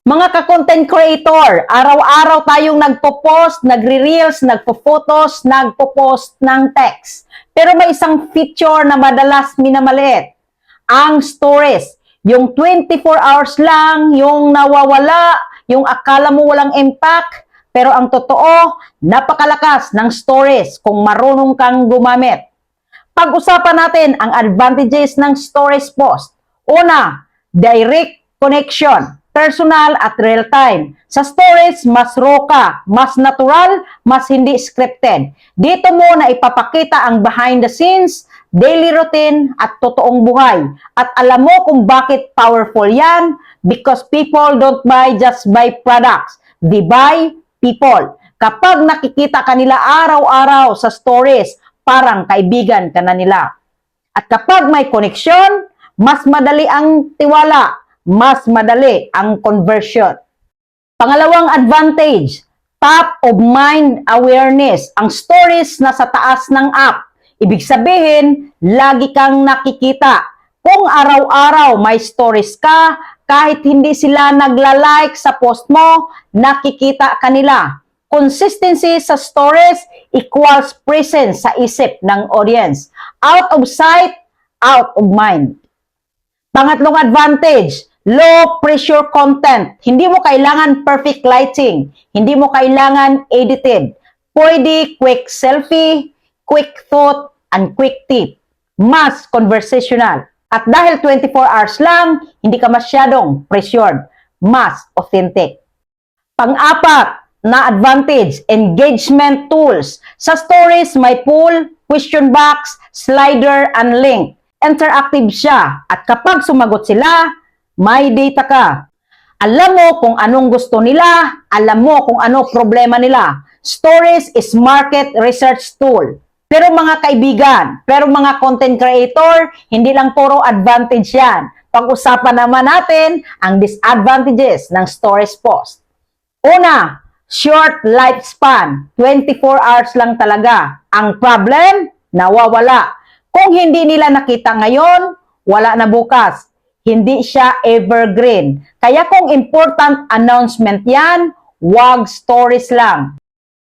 Mga ka-content creator, araw-araw tayong nagpo-post, nagre-reels, nagpo-photos, nagpo-post ng text. Pero may isang feature na madalas minamaliit, ang stories. Yung 24 hours lang, yung nawawala, yung akala mo walang impact, pero ang totoo, napakalakas ng stories kung marunong kang gumamit. Pag-usapan natin ang advantages ng stories post. Una, direct connection, personal at real time. Sa stories, mas raw ka, mas natural, mas hindi scripted. Dito mo na ipapakita ang behind the scenes, daily routine at totoong buhay. At alam mo kung bakit powerful yan? Because people don't buy just buy products. They buy people. Kapag nakikita kanila araw-araw sa stories, parang kaibigan ka na nila. At kapag may connection, mas madali ang tiwala, mas madali ang conversion. Pangalawang advantage, top of mind awareness. Ang stories nasa taas ng app. Ibig sabihin, lagi kang nakikita. Kung araw-araw may stories ka, kahit hindi sila nagla-like sa post mo, nakikita kanila. Consistency sa stories equals presence sa isip ng audience. Out of sight, out of mind. Pangatlong advantage, low pressure content. Hindi mo kailangan perfect lighting. Hindi mo kailangan edited. Pwede quick selfie, quick thought, and quick tip. Mas conversational. At dahil 24 hours lang, hindi ka masyadong pressured. Mas authentic. Pang-apat na advantage, engagement tools. Sa stories, may poll, question box, slider, and link. Interactive siya. At kapag sumagot sila, may data ka. Alam mo kung anong gusto nila, alam mo kung ano problema nila. Stories is market research tool. Pero mga kaibigan, pero mga content creator, hindi lang puro advantage yan. Pag-usapan naman natin ang disadvantages ng stories post. Una, short lifespan. 24 hours lang talaga. Ang problem, nawawala. Kung hindi nila nakita ngayon, wala na bukas. Hindi siya evergreen. Kaya kung important announcement yan, wag stories lang.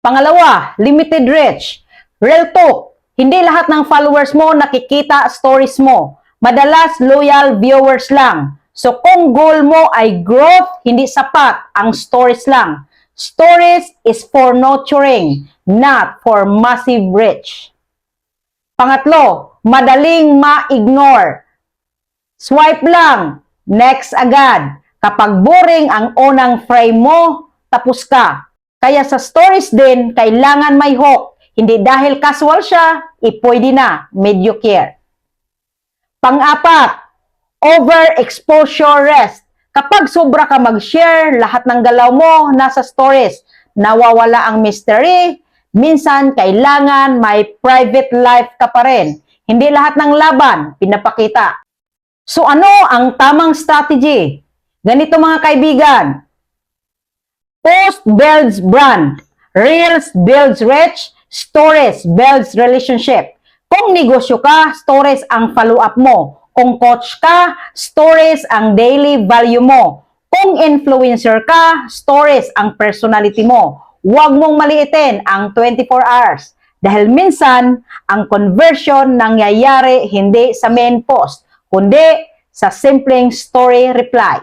Pangalawa, limited reach. Real talk. Hindi lahat ng followers mo nakikita stories mo. Madalas loyal viewers lang. So kung goal mo ay growth, hindi sapat ang stories lang. Stories is for nurturing, not for massive reach. Pangatlo, madaling ma-ignore. Swipe lang, next agad. Kapag boring ang unang frame mo, tapos ka. Kaya sa stories din, kailangan may hook. Hindi dahil casual siya, pwede na, mediocre. Pang-apat, overexposure risk. Kapag sobra ka mag-share, lahat ng galaw mo nasa stories, nawawala ang mystery, minsan kailangan may private life ka pa rin. Hindi lahat ng laban pinapakita. So ano ang tamang strategy? Ganito mga kaibigan. Post builds brand. Reels builds reach. Stories builds relationship. Kung negosyo ka, stories ang follow-up mo. Kung coach ka, stories ang daily value mo. Kung influencer ka, stories ang personality mo. Huwag mong maliitin ang 24 hours. Dahil minsan, ang conversion nangyayari hindi sa main post, kundi sa simpleng story reply.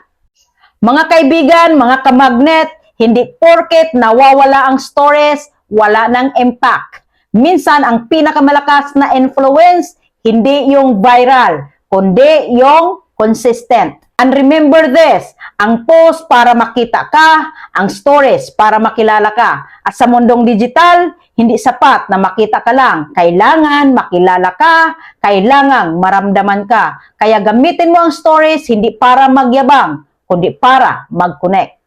Mga kaibigan, mga kamagnet, hindi porket nawawala ang stories, wala ng impact. Minsan, ang pinakamalakas na influence, hindi yung viral, kundi yung consistent. And remember this, ang post para makita ka, ang stories para makilala ka. At sa mundong digital, hindi sapat na makita ka lang. Kailangan makilala ka, kailangan maramdaman ka. Kaya gamitin mo ang stories hindi para magyabang, kundi para mag-connect.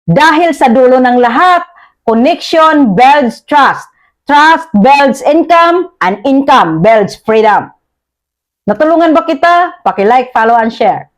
Dahil sa dulo ng lahat, connection builds trust. Trust builds income, and income builds freedom. Natulungan ba kita? Paki-like, follow, and share.